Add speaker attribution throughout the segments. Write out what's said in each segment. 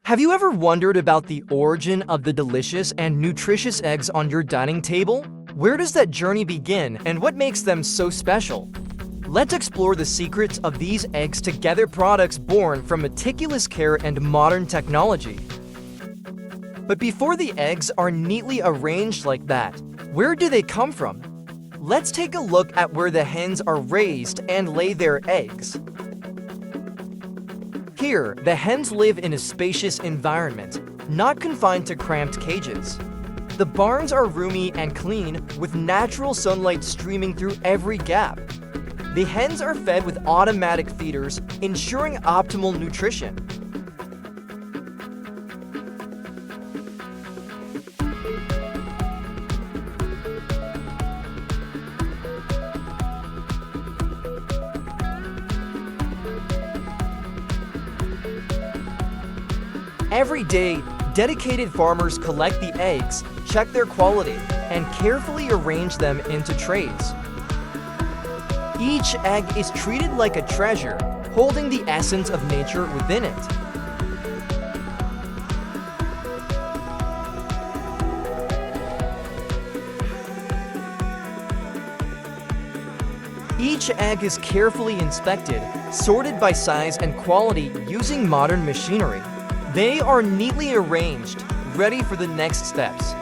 Speaker 1: Have you ever wondered about the origin of the delicious and nutritious eggs on your dining table? Where does that journey begin and what makes them so special? Let's explore the secrets of these eggs-together products born from meticulous care and modern technology. But before the eggs are neatly arranged like that, where do they come from? Let's take a look at where the hens are raised and lay their eggs. Here, the hens live in a spacious environment, not confined to cramped cages. The barns are roomy and clean, with natural sunlight streaming through every gap. The hens are fed with automatic feeders, ensuring optimal nutrition. Every day, dedicated farmers collect the eggs, check their quality, and carefully arrange them into trays. Each egg is treated like a treasure, holding the essence of nature within it. Each egg is carefully inspected, sorted by size and quality using modern machinery. They are neatly arranged, ready for the next steps.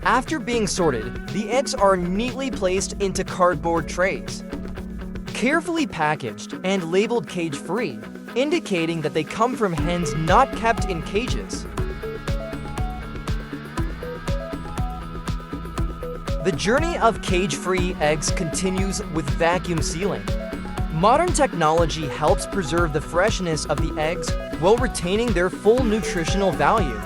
Speaker 1: After being sorted, the eggs are neatly placed into cardboard trays, carefully packaged and labeled cage-free, indicating that they come from hens not kept in cages. The journey of cage-free eggs continues with vacuum sealing. Modern technology helps preserve the freshness of the eggs while retaining their full nutritional value.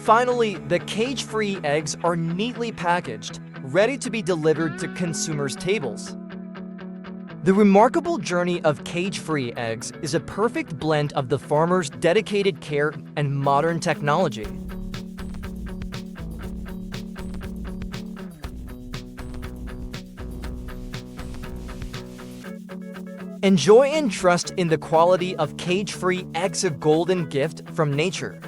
Speaker 1: Finally, the cage-free eggs are neatly packaged, ready to be delivered to consumers' tables. The remarkable journey of cage-free eggs is a perfect blend of the farmer's dedicated care and modern technology. Enjoy and trust in the quality of cage-free eggs, a golden gift from nature.